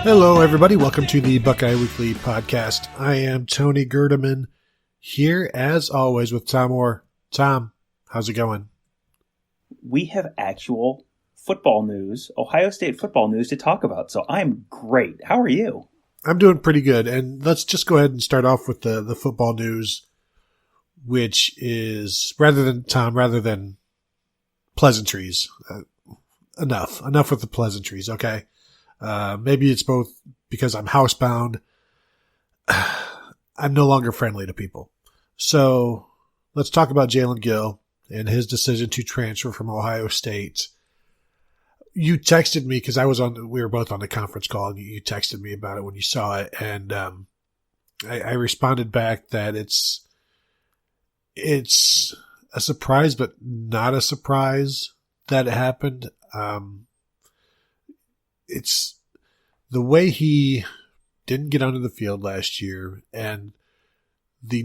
Hello, everybody. Welcome to the Buckeye Weekly podcast. I am Tony Gerdeman, here as always with Tom Orr. Tom, how's it going? We have actual football news, Ohio State football news to talk about, so I'm great. How are you? I'm doing pretty good, and let's just go ahead and start off with the football news, which is, rather than pleasantries. Enough with the pleasantries, okay? Maybe it's both because I'm housebound. I'm no longer friendly to people. So let's talk about Jaelen Gill and his decision to transfer from Ohio State. You texted me because we were both on the conference call, and you texted me about it when you saw it. And I responded back that it's a surprise, but not a surprise that it happened. It's the way he didn't get onto the field last year, and the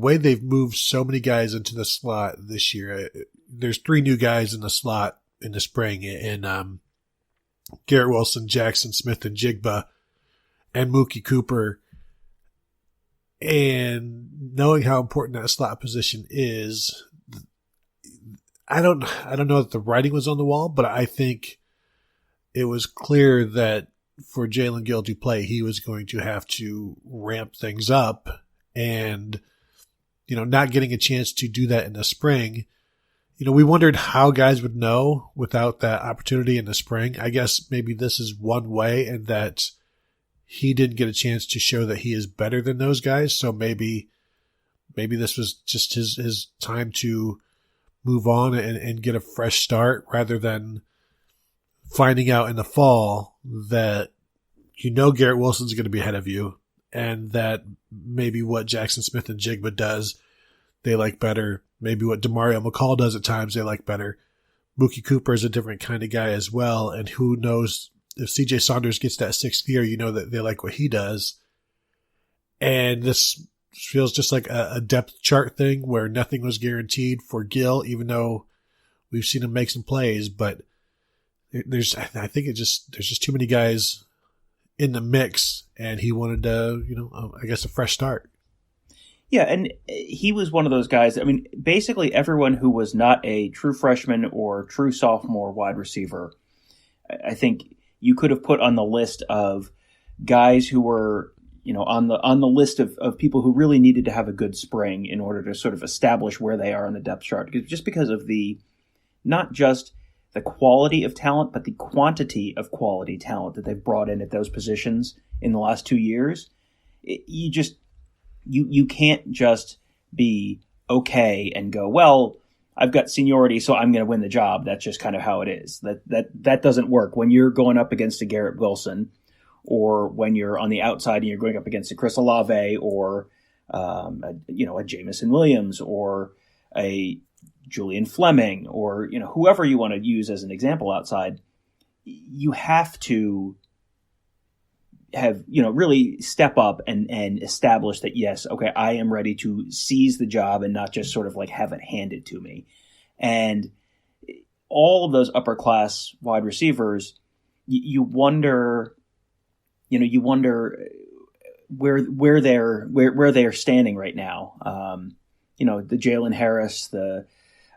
way they've moved so many guys into the slot this year. There's 3 new guys in the slot in the spring, in Garrett Wilson, Jackson Smith, and Jigba, and Mookie Cooper. And knowing how important that slot position is, I don't know that the writing was on the wall, but I think it was clear that for Jaelen Gill to play, he was going to have to ramp things up, and, not getting a chance to do that in the spring. We wondered how guys would know without that opportunity in the spring. I guess maybe this is one way, and that he didn't get a chance to show that he is better than those guys. So maybe this was just his time to move on and get a fresh start, rather than finding out in the fall that Garrett Wilson's going to be ahead of you, and that maybe what Jackson Smith and Jigba does, they like better. Maybe what DeMario McCall does at times, they like better. Mookie Cooper is a different kind of guy as well, and who knows if CJ Saunders gets that 6th year, that they like what he does. And this feels just like a depth chart thing where nothing was guaranteed for Gill, even though we've seen him make some plays, but there's just too many guys in the mix, and he wanted a fresh start. Yeah, and he was one of those guys. I mean, basically everyone who was not a true freshman or true sophomore wide receiver, I think you could have put on the list of guys who were, on the list of people who really needed to have a good spring in order to sort of establish where they are on the depth chart, just because of not just the quality of talent, but the quantity of quality talent that they've brought in at those positions in the last 2 years. You can't just be okay and go, well, I've got seniority, so I'm going to win the job. That's just kind of how it is. That doesn't work when you're going up against a Garrett Wilson, or when you're on the outside and you're going up against a Chris Olave, or a Jamison Williams, or a Julian Fleming, or whoever you want to use as an example outside. You have to have really step up and establish that, yes, okay, I am ready to seize the job and not just sort of like have it handed to me. And all of those upper class wide receivers, you wonder where they're standing right now. The Jalen Harris, the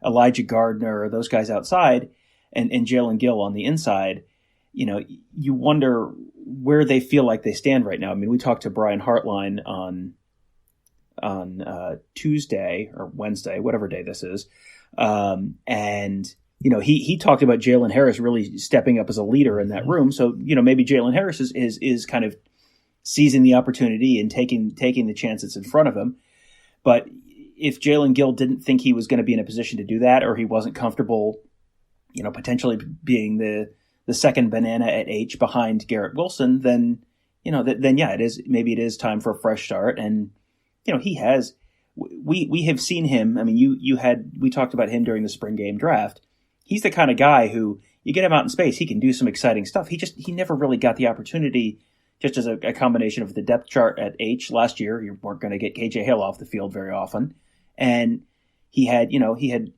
Elijah Gardner, those guys outside, and Jaelen Gill on the inside. You wonder where they feel like they stand right now. I mean, we talked to Brian Hartline on Tuesday or Wednesday, whatever day this is, and he talked about Jalen Harris really stepping up as a leader in that room. So maybe Jalen Harris is kind of seizing the opportunity and taking the chance that's in front of him. But if Jaelen Gill didn't think he was going to be in a position to do that, or he wasn't comfortable, potentially being the second banana at H behind Garrett Wilson, then it is time for a fresh start. And he has, we have seen him. I mean, we talked about him during the spring game draft. He's the kind of guy who, you get him out in space, he can do some exciting stuff. He never really got the opportunity, just as a combination of the depth chart at H last year. You weren't going to get KJ Hill off the field very often. And he had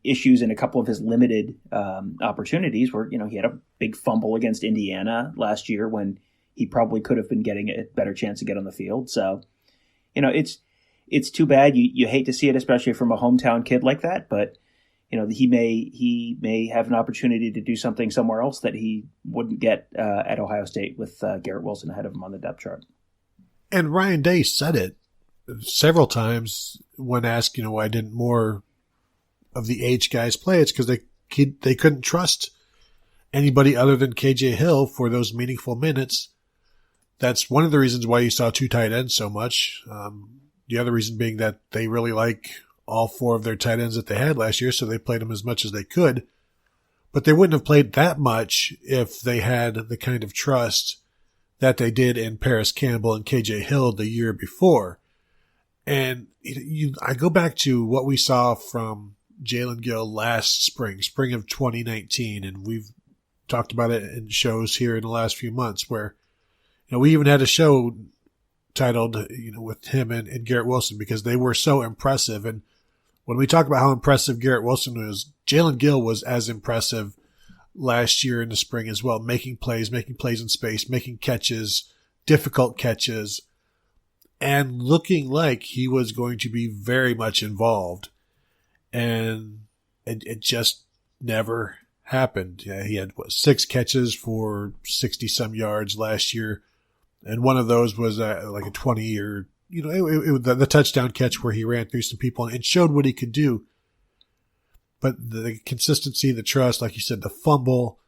issues in a couple of his limited opportunities where, he had a big fumble against Indiana last year when he probably could have been getting a better chance to get on the field. So, it's too bad. You hate to see it, especially from a hometown kid like that. But he may have an opportunity to do something somewhere else that he wouldn't get at Ohio State with Garrett Wilson ahead of him on the depth chart. And Ryan Day said it several times when asked, why didn't more of the H guys play? It's because they couldn't trust anybody other than KJ Hill for those meaningful minutes. That's one of the reasons why you saw two tight ends so much. The other reason being that they really like all four of their tight ends that they had last year, so they played them as much as they could. But they wouldn't have played that much if they had the kind of trust that they did in Paris Campbell and KJ Hill the year before. And I go back to what we saw from Jaelen Gill last spring of 2019, and we've talked about it in shows here in the last few months where, we even had a show titled, with him and Garrett Wilson because they were so impressive. And when we talk about how impressive Garrett Wilson was, Jaelen Gill was as impressive last year in the spring as well, making plays in space, making catches, difficult catches, and looking like he was going to be very much involved. And it just never happened. Yeah, he had 6 catches for 60-some yards last year, and one of those was like a 20 or the touchdown catch where he ran through some people and showed what he could do. But the consistency, the trust, like you said, the fumble,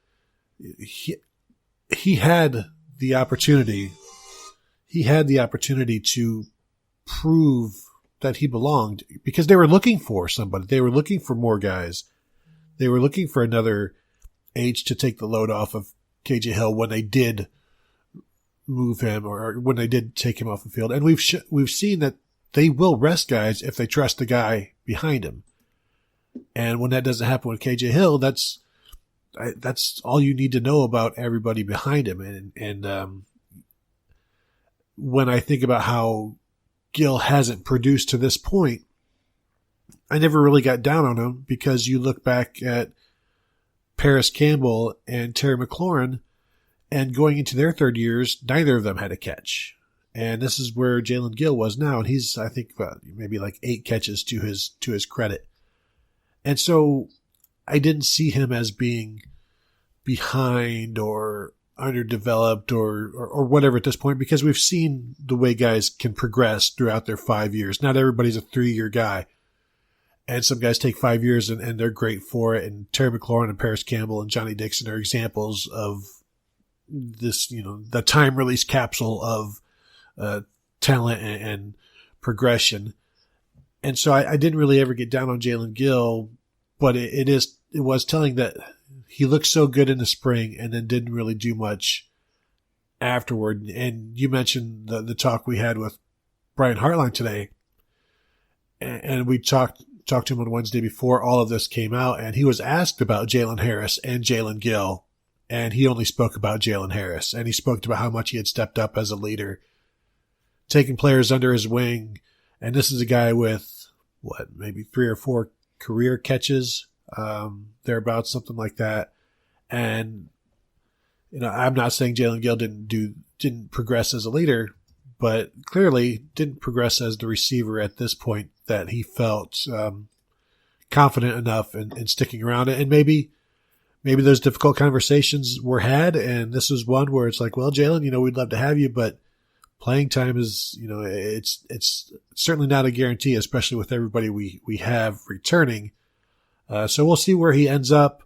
he had the opportunity. He had the opportunity to prove that he belonged because they were looking for somebody. They were looking for more guys. They were looking for another H to take the load off of KJ Hill when they did move him or when they did take him off the field. And we've seen that they will rest guys if they trust the guy behind him. And when that doesn't happen with KJ Hill, that's all you need to know about everybody behind him. And when I think about how Gill hasn't produced to this point, I never really got down on him because you look back at Paris Campbell and Terry McLaurin, and going into their third years, neither of them had a catch. And this is where Jaelen Gill was now, and he's, I think, maybe like 8 catches to his credit. And so I didn't see him as being behind or underdeveloped or whatever at this point because we've seen the way guys can progress throughout their 5 years. Not everybody's a 3-year guy. And some guys take 5 years and they're great for it. And Terry McLaurin and Paris Campbell and Johnny Dixon are examples of this, the time release capsule of talent and progression. And so I didn't really ever get down on Jaelen Gill, but it was telling that he looked so good in the spring and then didn't really do much afterward. And you mentioned the talk we had with Brian Hartline today, and we talked to him on Wednesday before all of this came out, and he was asked about Jalen Harris and Jaelen Gill, and he only spoke about Jalen Harris, and he spoke about how much he had stepped up as a leader, taking players under his wing. And this is a guy with, maybe 3 or 4 career catches, thereabouts, something like that. And, I'm not saying Jaelen Gill didn't progress as a leader, but clearly didn't progress as the receiver at this point that he felt confident enough in sticking around. And maybe those difficult conversations were had, and this is one where it's like, well, Jaelen, we'd love to have you, but playing time is, it's certainly not a guarantee, especially with everybody we have returning. So we'll see where he ends up.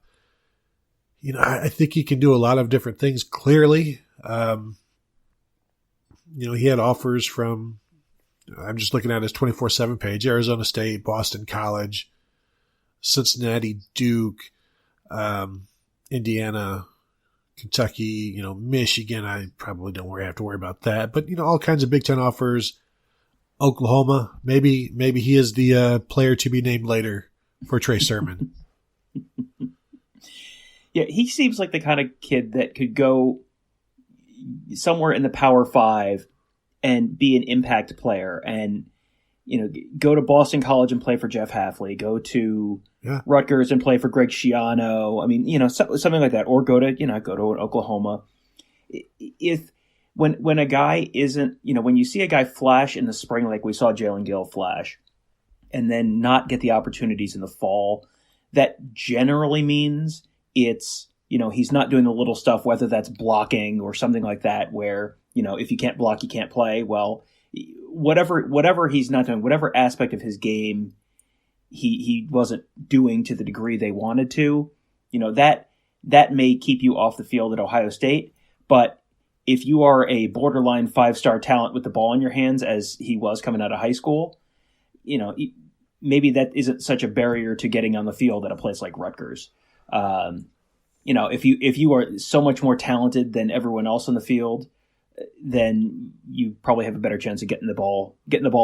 I think he can do a lot of different things, clearly. He had offers from, I'm just looking at his 24/7 page, Arizona State, Boston College, Cincinnati, Duke, Indiana, Kentucky, Michigan. I probably don't have to worry about that. But, all kinds of Big Ten offers. Oklahoma, maybe he is the player to be named later for Trey Sermon. Yeah, he seems like the kind of kid that could go somewhere in the Power 5 and be an impact player and, go to Boston College and play for Jeff Hafley, go to Rutgers and play for Greg Schiano. I mean, something like that, or go to Oklahoma. If when a guy isn't, when you see a guy flash in the spring, like we saw Jaelen Gill flash, and then not get the opportunities in the fall, that generally means it's, he's not doing the little stuff, whether that's blocking or something like that, where, if you can't block, you can't play. Well, whatever he's not doing, whatever aspect of his game he wasn't doing to the degree they wanted to, that may keep you off the field at Ohio State. But if you are a borderline 5-star talent with the ball in your hands, as he was coming out of high school, maybe that isn't such a barrier to getting on the field at a place like Rutgers. If you are so much more talented than everyone else on the field, then you probably have a better chance of getting the ball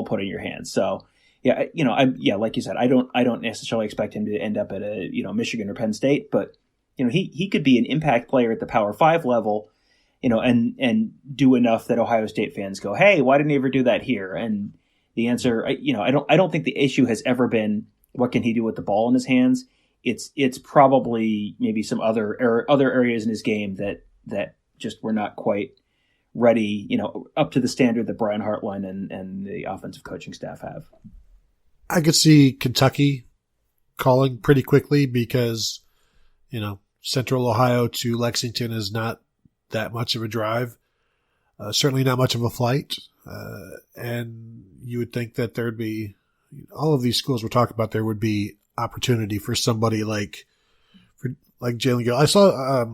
put in your hands. So like you said, I don't necessarily expect him to end up at a Michigan or Penn State, but he could be an impact player at the Power 5 level. And do enough that Ohio State fans go, hey, why didn't he ever do that here? And the answer, I don't think the issue has ever been what can he do with the ball in his hands. It's probably maybe some other areas in his game that just were not quite ready, up to the standard that Brian Hartline and the offensive coaching staff have. I could see Kentucky calling pretty quickly because, Central Ohio to Lexington is not that much of a drive, certainly not much of a flight. And you would think that there'd be, all of these schools we're talking about, there would be opportunity for somebody like Jaelen Gill. I saw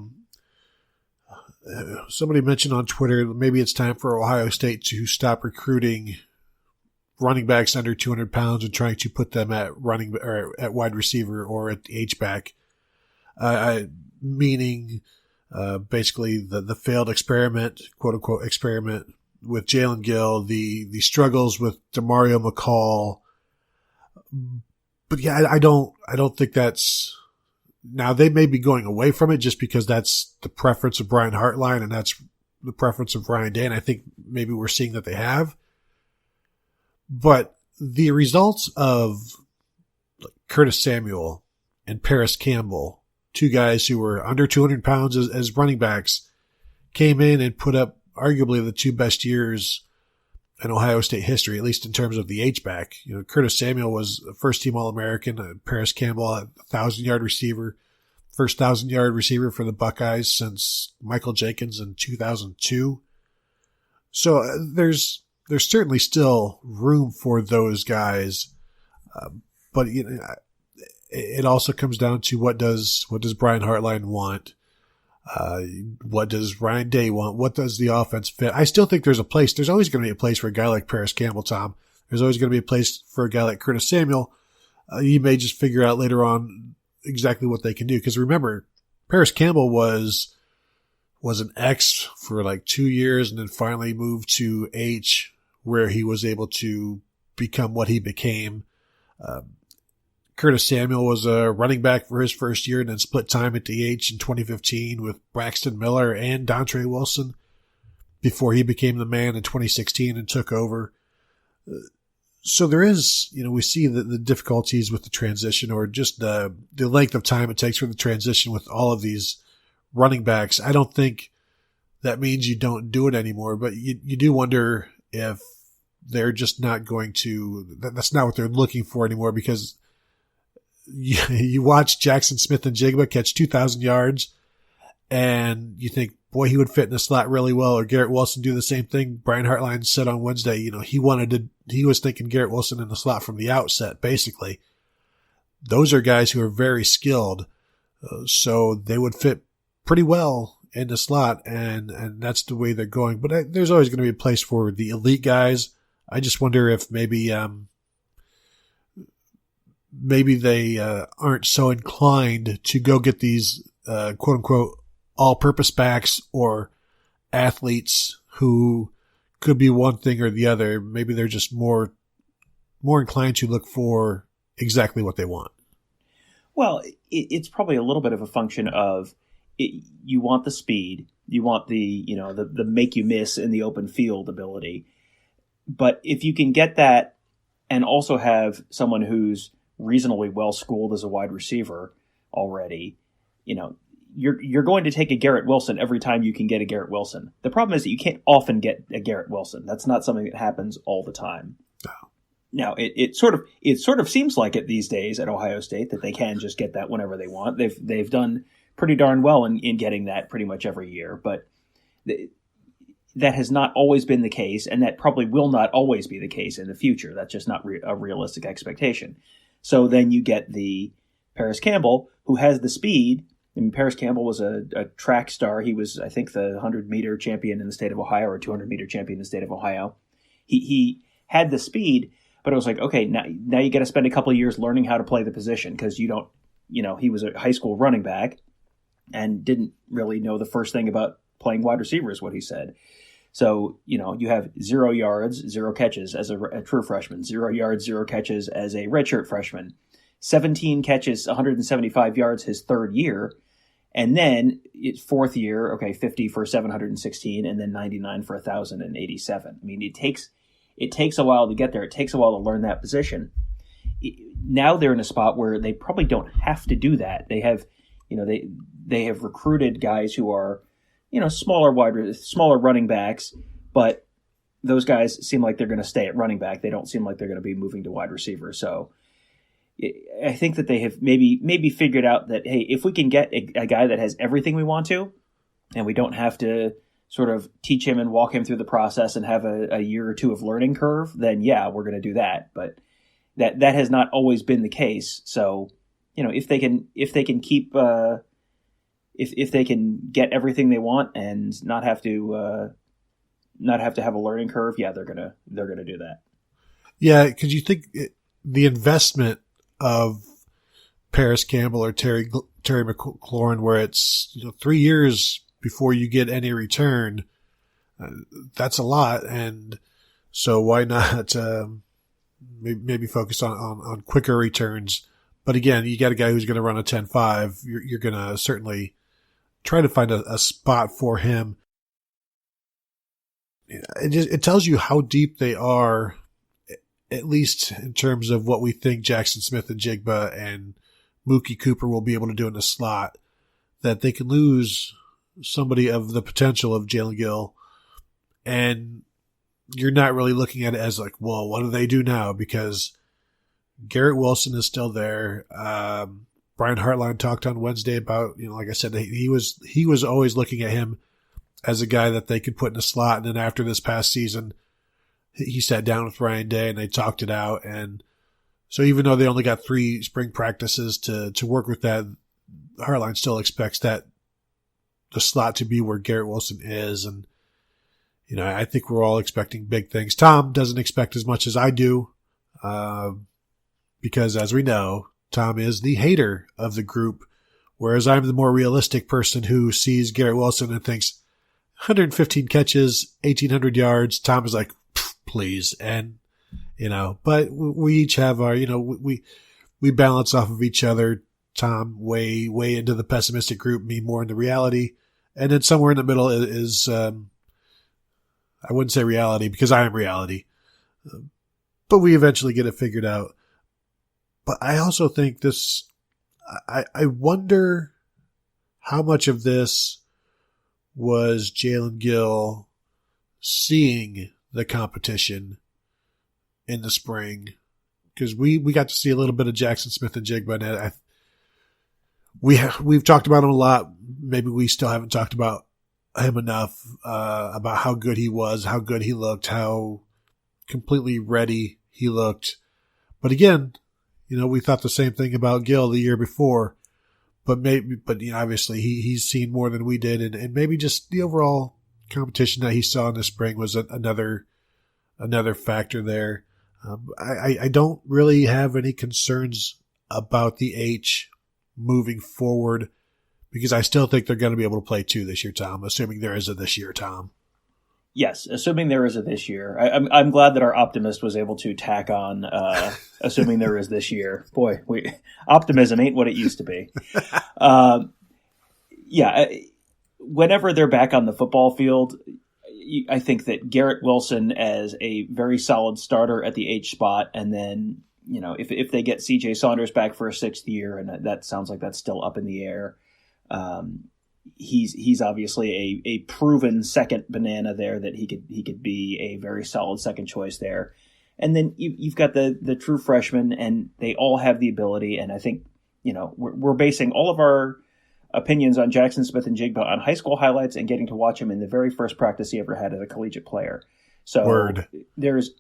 somebody mentioned on Twitter, maybe it's time for Ohio State to stop recruiting running backs under 200 pounds and trying to put them at running or at wide receiver or at H-back, meaning basically the failed experiment, quote unquote experiment with Jaelen Gill, the struggles with DeMario McCall. But yeah, I don't think that's, now they may be going away from it just because that's the preference of Brian Hartline and that's the preference of Ryan Day. And I think maybe we're seeing that they have, but the results of Curtis Samuel and Paris Campbell, two guys who were under 200 pounds as running backs, came in and put up arguably the two best years in Ohio State history, at least in terms of the H-back. Curtis Samuel was a first-team All-American. Paris Campbell, a 1,000-yard receiver, first 1,000-yard receiver for the Buckeyes since Michael Jenkins in 2002. So there's certainly still room for those guys, but it also comes down to what does Brian Hartline want? What does Ryan Day want? What does the offense fit? I still think there's a place. There's always going to be a place for a guy like Paris Campbell, Tom. There's always going to be a place for a guy like Curtis Samuel. You may just figure out later on exactly what they can do. Because remember, Paris Campbell was an X for like 2 years and then finally moved to H, where he was able to become what he became. Curtis Samuel was a running back for his first year and then split time at the H in 2015 with Braxton Miller and Dontre Wilson before he became the man in 2016 and took over. So there is, we see the difficulties with the transition or just the length of time it takes for the transition with all of these running backs. I don't think that means you don't do it anymore, but you do wonder if they're just not going to, that's not what they're looking for anymore, because you watch Jackson Smith and Jigba catch 2,000 yards and you think, boy, he would fit in the slot really well, or Garrett Wilson do the same thing. Brian Hartline said on Wednesday, he was thinking Garrett Wilson in the slot from the outset, basically. Those are guys who are very skilled, so they would fit pretty well in the slot, and that's the way they're going. But there's always going to be a place for the elite guys. I just wonder if maybe they aren't so inclined to go get these quote unquote all-purpose backs or athletes who could be one thing or the other. Maybe they're just more inclined to look for exactly what they want. Well, it's probably a little bit of a function of you want the speed, you want the make you miss in the open field ability. But if you can get that and also have someone who's reasonably well schooled as a wide receiver already, you're going to take a Garrett Wilson every time you can get a Garrett Wilson. The problem is that you can't often get a Garrett Wilson. That's not something that happens all the time. Oh. Now, it sort of seems like it these days at Ohio State that they can just get that whenever they want. They've done pretty darn well in getting that pretty much every year, but that has not always been the case, and that probably will not always be the case in the future. That's just not a realistic expectation. So then you get the Paris Campbell, who has the speed. I mean, Paris Campbell was a track star. He was, I think, the 100-meter champion in the state of Ohio, or 200-meter champion in the state of Ohio. He had the speed, but it was like, okay, now you got to spend a couple of years learning how to play the position, because he was a high school running back and didn't really know the first thing about playing wide receiver, is what he said. So, you have 0 yards, 0 catches as a true freshman, 0 yards, 0 catches as a redshirt freshman, 17 catches, 175 yards his third year. And then fourth year, 50 for 716, and then 99 for 1,087. I mean, it takes a while to get there. It takes a while to learn that position. Now they're in a spot where they probably don't have to do that. They have, they have recruited guys who are, smaller running backs, but those guys seem like they're going to stay at running back. They don't seem like they're going to be moving to wide receiver. So I think that they have maybe figured out that, hey, if we can get a guy that has everything we want to, and we don't have to sort of teach him and walk him through the process and have a year or two of learning curve, then yeah, we're going to do that. But that has not always been the case. So, if they can keep, if they can get everything they want and not have to have a learning curve, yeah, they're gonna do that. Yeah, because you think the investment of Paris Campbell or Terry McLaurin, where it's 3 years before you get any return, that's a lot, and so why not maybe focus on quicker returns? But again, you got a guy who's going to run a 10.5. You're going to certainly try to find a spot for him. It tells you how deep they are, at least in terms of what we think Jackson Smith and Jigba and Mookie Cooper will be able to do in the slot, that they can lose somebody of the potential of Jaelen Gill, and you're not really looking at it as like, well, what do they do now? Because Garrett Wilson is still there. Brian Hartline talked on Wednesday about, like I said, he was always looking at him as a guy that they could put in a slot. And then after this past season, he sat down with Ryan Day and they talked it out. And so even though they only got 3 spring practices to work with that, Hartline still expects that the slot to be where Garrett Wilson is. And, I think we're all expecting big things. Tom doesn't expect as much as I do, because as we know, Tom is the hater of the group, whereas I'm the more realistic person who sees Garrett Wilson and thinks 115 catches, 1,800 yards. Tom is like, please. And, but we each have our, we balance off of each other. Tom way into the pessimistic group, me more into reality. And then somewhere in the middle is I wouldn't say reality because I am reality, but we eventually get it figured out. But I also think I wonder how much of this was Jaelen Gill seeing the competition in the spring, because we got to see a little bit of Jackson Smith and Jigba, and we've talked about him a lot. Maybe we still haven't talked about him enough, about how good he was, how good he looked, how completely ready he looked. But again, we thought the same thing about Gill the year before, but obviously he's seen more than we did, and maybe just the overall competition that he saw in the spring was another factor there. I don't really have any concerns about the H moving forward, because I still think they're going to be able to play 2 this year, Tom, assuming there is a this year, Tom. Yes, assuming there is a this year. I'm glad that our optimist was able to tack on, assuming there is this year. Boy, optimism ain't what it used to be. Whenever they're back on the football field, I think that Garrett Wilson as a very solid starter at the H spot, and then, if they get C.J. Saunders back for a 6th year, and that sounds like that's still up in the air, He's obviously a proven second banana there that he could be a very solid second choice there. And then you've got the true freshmen, and they all have the ability. And I think, we're basing all of our opinions on Jackson Smith-Njigba on high school highlights and getting to watch him in the very first practice he ever had as a collegiate player. So there's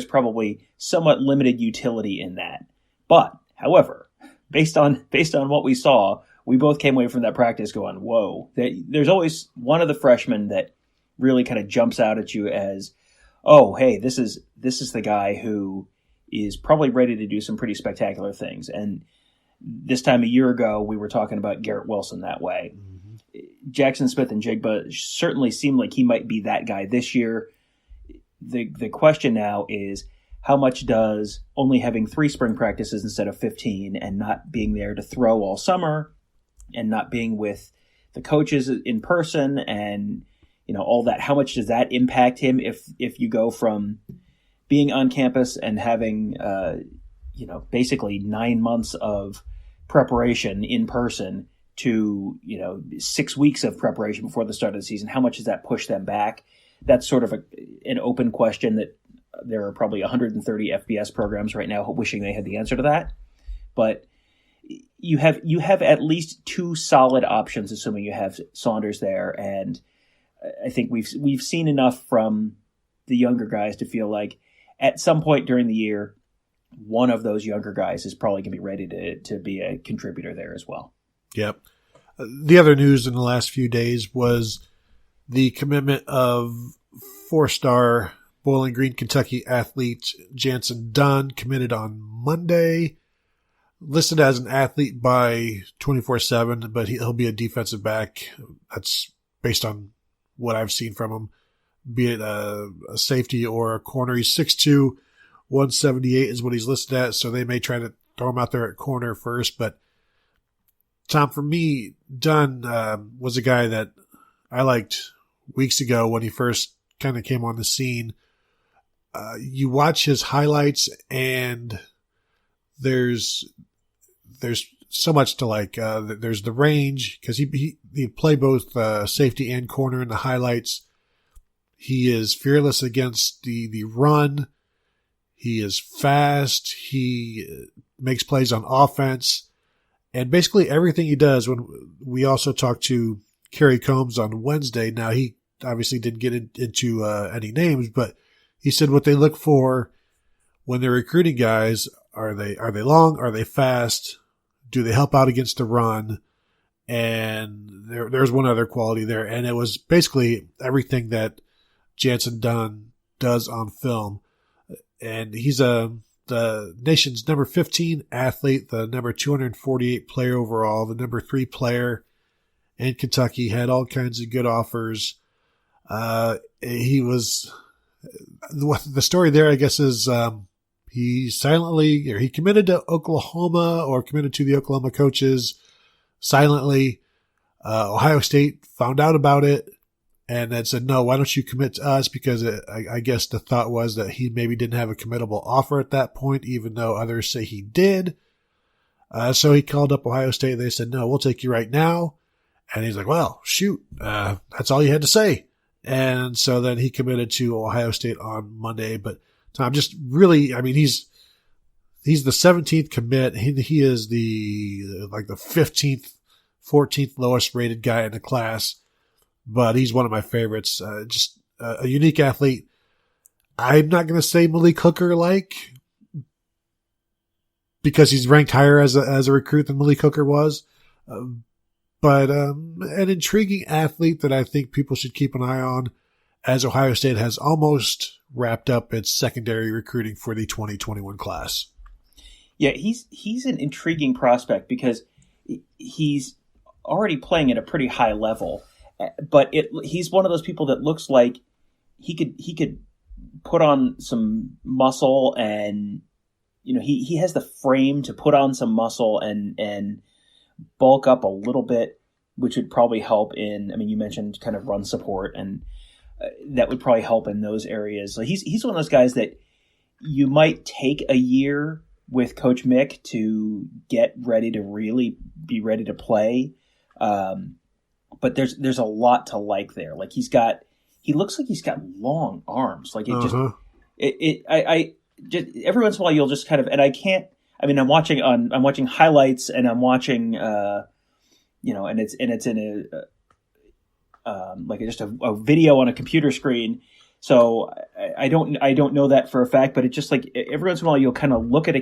probably somewhat limited utility in that. But, however, based on what we saw, we both came away from that practice going, whoa. There's always one of the freshmen that really kind of jumps out at you as, oh, hey, this is the guy who is probably ready to do some pretty spectacular things. And this time a year ago, we were talking about Garrett Wilson that way. Mm-hmm. Jackson Smith-Njigba certainly seemed like he might be that guy this year. The question now is, how much does only having 3 spring practices instead of 15 and not being there to throw all summer and not being with the coaches in person and all that, how much does that impact him if you go from being on campus and having basically 9 months of preparation in person to 6 weeks of preparation before the start of the season? How much does that push them back? That's sort of an open question that there are probably 130 FBS programs right now wishing they had the answer to that. But you have at least 2 solid options, assuming you have Saunders there. And I think we've seen enough from the younger guys to feel like at some point during the year, one of those younger guys is probably going to be ready to be a contributor there as well. Yep. The other news in the last few days was the commitment of 4-star Bowling Green, Kentucky athlete Jantzen Dunn, committed on Monday. Listed as an athlete by 24/7, but he'll be a defensive back. That's based on what I've seen from him, be it a safety or a corner. He's 6'2", 178 is what he's listed at, so they may try to throw him out there at corner first. But, Tom, for me, Dunn was a guy that I liked weeks ago when he first kind of came on the scene. You watch his highlights, and there's so much to like. There's the range, because he play both safety and corner in the highlights. He is fearless against the run. He is fast. He makes plays on offense. And basically everything he does, when we also talked to Kerry Combs on Wednesday. Now, he obviously didn't get into any names, but he said what they look for when they're recruiting guys, are they long? Are they fast? Do they help out against the run? And there's one other quality there. And it was basically everything that Jantzen Dunn does on film. And he's the nation's number 15 athlete, the number 248 player overall, the number 3 player in Kentucky, had all kinds of good offers. The story there, I guess, is he committed to Oklahoma, or committed to the Oklahoma coaches silently. Ohio State found out about it and then said, no, why don't you commit to us? Because I guess the thought was that he maybe didn't have a committable offer at that point, even though others say he did. So he called up Ohio State. They said, no, we'll take you right now. And he's like, well, shoot, that's all you had to say. And so then he committed to Ohio State on Monday. But Tom, just really, I mean, he's the 17th commit. He is the 15th, 14th lowest rated guy in the class, but he's one of my favorites. Just a unique athlete. I'm not going to say Malik Hooker because he's ranked higher as a recruit than Malik Hooker was. But an intriguing athlete that I think people should keep an eye on, as Ohio State has almost wrapped up its secondary recruiting for the 2021 class. Yeah, he's an intriguing prospect because he's already playing at a pretty high level, but he's one of those people that looks like he could put on some muscle, and he has the frame to put on some muscle and bulk up a little bit, which would probably help in, I mean, you mentioned kind of run support, and that would probably help in those areas. So he's one of those guys that you might take a year with Coach Mick to get ready to really be ready to play. But there's a lot to like there. Like he looks like he's got long arms. Like I just every once in a while you'll just kind of, and I can't. I mean, I'm watching highlights, and I'm watching, and it's in like just a video on a computer screen. So I don't know that for a fact, but it's just like every once in a while you'll kind of look at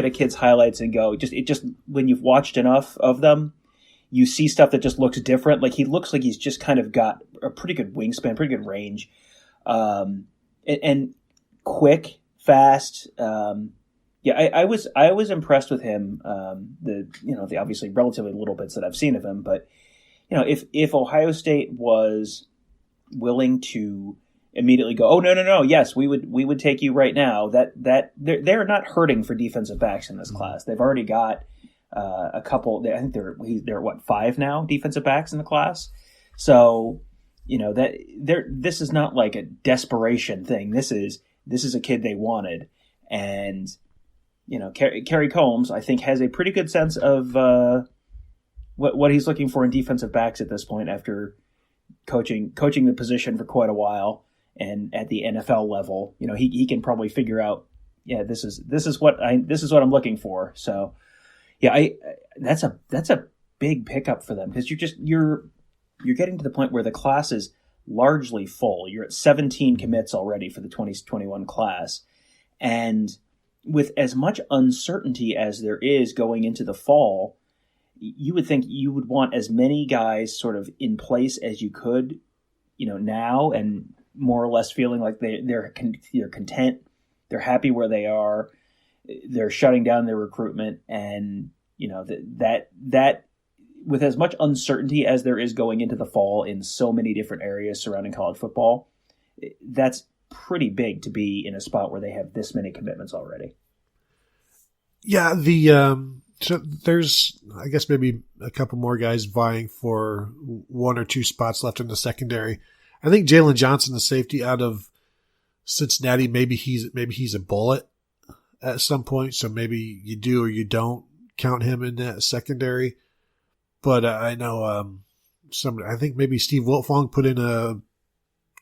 a kid's highlights and go, just when you've watched enough of them, you see stuff that just looks different. Like he looks like he's just kind of got a pretty good wingspan, pretty good range, and quick, fast. I was impressed with him. The obviously relatively little bits that I've seen of him, but if Ohio State was willing to immediately go, oh no, yes, we would take you right now. That they're not hurting for defensive backs in this class. They've already got a couple. I think they're what, 5 now defensive backs in the class. So this is not like a desperation thing. This is a kid they wanted, and Kerry Combs, I think, has a pretty good sense of what he's looking for in defensive backs at this point after coaching the position for quite a while. And at the NFL level, he can probably figure out, this is what I'm looking for. So, that's a big pickup for them, because you're getting to the point where the class is largely full. You're at 17 commits already for the 2021 class, and with as much uncertainty as there is going into the fall, you would think you would want as many guys sort of in place as you could, now, and more or less feeling like they're content, they're happy where they are, they're shutting down their recruitment, and that with as much uncertainty as there is going into the fall in so many different areas surrounding college football, that's pretty big to be in a spot where they have this many commitments already. Yeah, so there's, I guess, maybe a couple more guys vying for 1 or 2 spots left in the secondary. I think Jaelen Johnson, the safety out of Cincinnati, maybe he's a bullet at some point. So maybe you do or you don't count him in that secondary. But I know I think maybe Steve Wiltfong put in a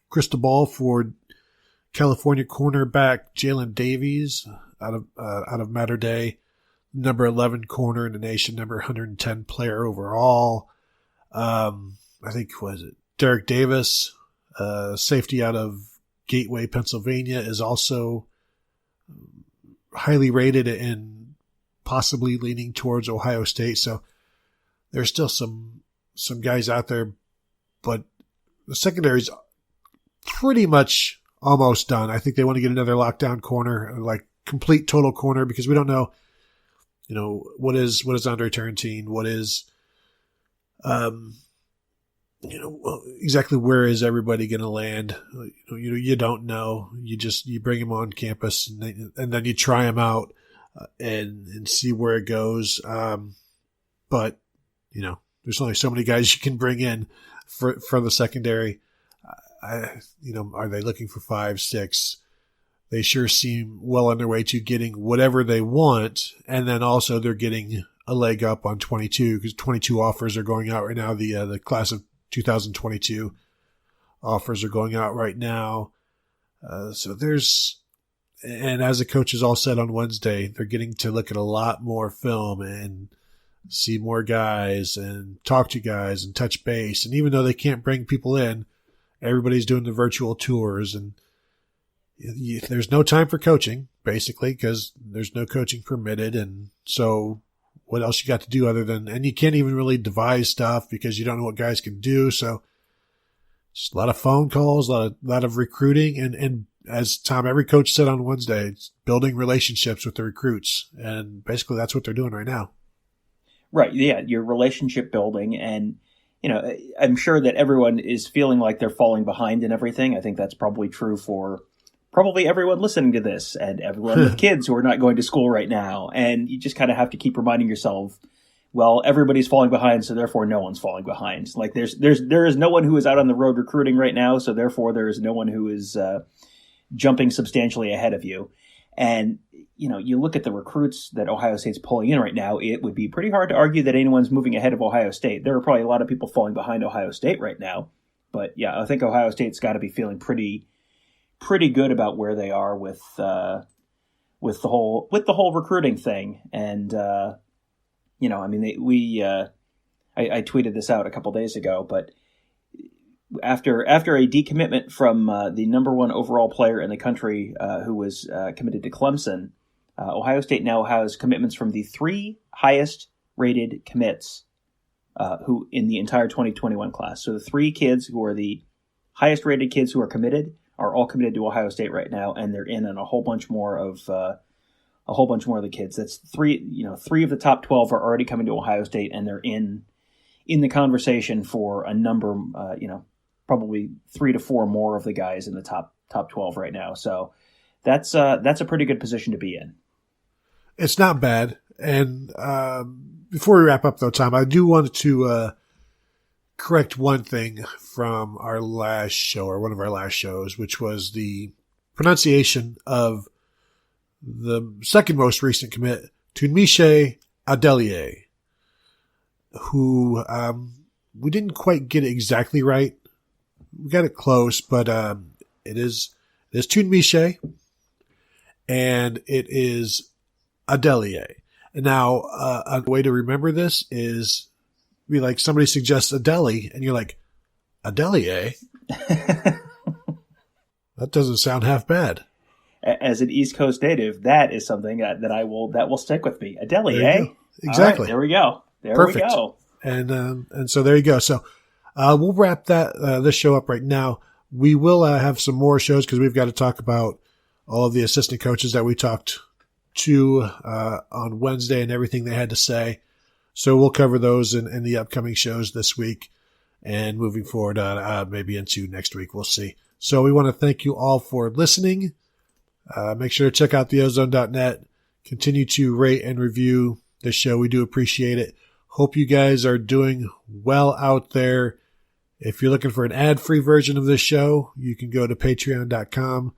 crystal ball for California cornerback Jalen Davies out of Mater Dei, number 11 corner in the nation, number 110 player overall. I think, was it Derek Davis, safety out of Gateway, Pennsylvania, is also highly rated and possibly leaning towards Ohio State. So there's still some guys out there, but the secondary's pretty much almost done. I think they want to get another lockdown corner, like complete total corner, because we don't know, what is Andre Turrentine, what is, exactly where is everybody going to land. You don't know. You bring them on campus and then you try them out and see where it goes. But there's only so many guys you can bring in for the secondary. Are they looking for 5, 6? They sure seem well on their way to getting whatever they want. And then also they're getting a leg up on 22, because 22 offers are going out right now. The class of 2022 offers are going out right now. So and as the coaches all said on Wednesday, they're getting to look at a lot more film and see more guys and talk to guys and touch base. And even though they can't bring people in, everybody's doing the virtual tours, and there's no time for coaching, basically, because there's no coaching permitted. And so what else you got to do other than, and you can't even really devise stuff because you don't know what guys can do. So just a lot of phone calls, a lot of recruiting. And as Tom, every coach said on Wednesday, it's building relationships with the recruits. And basically that's what they're doing right now. Right. Yeah. Your relationship building. And, I'm sure that everyone is feeling like they're falling behind in everything. I think that's probably true for probably everyone listening to this and everyone with kids who are not going to school right now. And you just kind of have to keep reminding yourself, well, everybody's falling behind, so therefore no one's falling behind. Like there is no one who is out on the road recruiting right now, so therefore there is no one who is jumping substantially ahead of you. And, you look at the recruits that Ohio State's pulling in right now, it would be pretty hard to argue that anyone's moving ahead of Ohio State. There are probably a lot of people falling behind Ohio State right now. But yeah, I think Ohio State's got to be feeling pretty good about where they are with the whole recruiting thing. And, I tweeted this out a couple days ago, but after a decommitment from the number one overall player in the country who was committed to Clemson, Ohio State now has commitments from the 3 highest rated commits who in the entire 2021 class. So the 3 kids who are the highest rated kids who are committed are all committed to Ohio State right now, and they're in on a whole bunch more of the kids. That's 3 of the top 12 are already coming to Ohio State, and they're in the conversation for a number, probably 3 to 4 more of the guys in the top 12 right now. So that's a pretty good position to be in. It's not bad. And before we wrap up, though, Tom, I do want to correct one thing from our last show, or one of our last shows, which was the pronunciation of the second most recent commit, Tunmise Adelier, who we didn't quite get it exactly right. We got it close, but it is Tunmise, and it is Adelier. And now a way to remember this is be like somebody suggests Adeli, and you're like, Adelier? That doesn't sound half bad. As an East Coast native, that is something that will stick with me. Adelier? Exactly. Right, there we go. Perfect. We go. And so there you go. So we'll wrap this show up right now. We will have some more shows because we've got to talk about all of the assistant coaches that we talked to on Wednesday and everything they had to say. So we'll cover those in the upcoming shows this week and moving forward maybe into next week. We'll see. So we want to thank you all for listening. Make sure to check out theozone.net. Continue to rate and review the show. We do appreciate it. Hope you guys are doing well out there. If you're looking for an ad-free version of this show, you can go to patreon.com//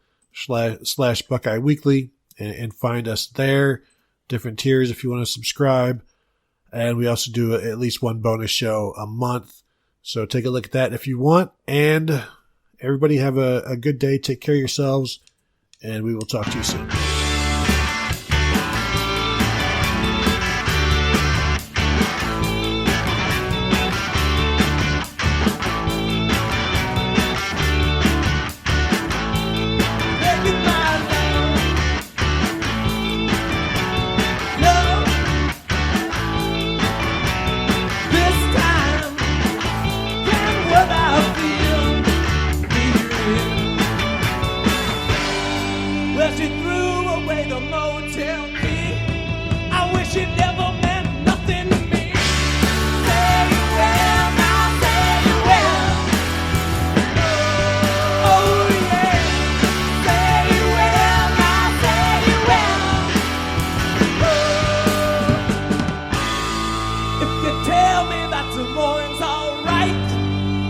Buckeye Weekly and find us there. Different tiers if you want to subscribe. And we also do at least one bonus show a month. So take a look at that if you want. And everybody have a good day. Take care of yourselves. And we will talk to you soon.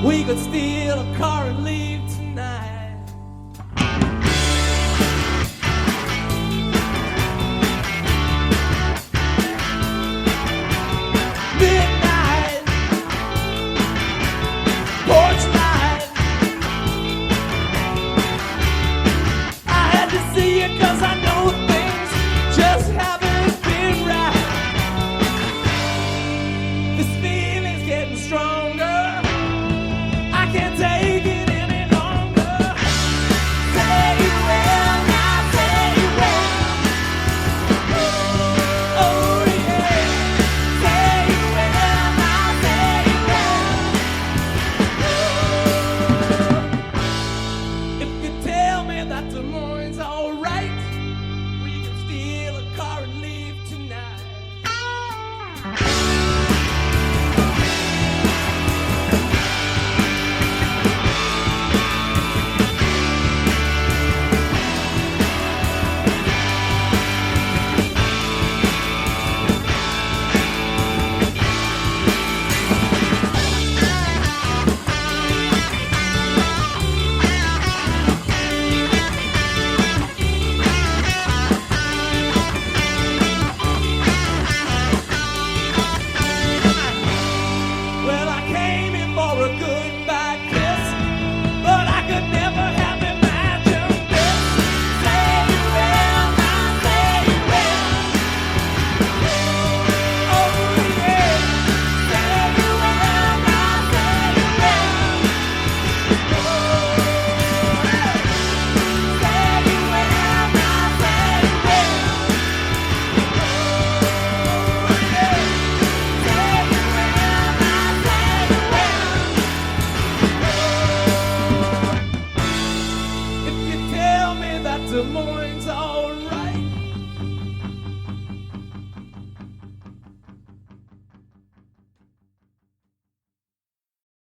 We could steal a car and leave tonight. Midnight, porch light. I had to see you 'cause I know things just haven't been right. This feeling's getting stronger. I can't take it any longer. Say you will, now say you will. Oh yeah. Say you will, now say you will. If you tell me that tomorrow's alright, we can steal a car and leave tonight. for a goodbye kiss, but I could never have imagined this. Say you will, now say you will. Oh yeah. Say you will, now say you will. Say you will, now say you will. If you tell me that tomorrow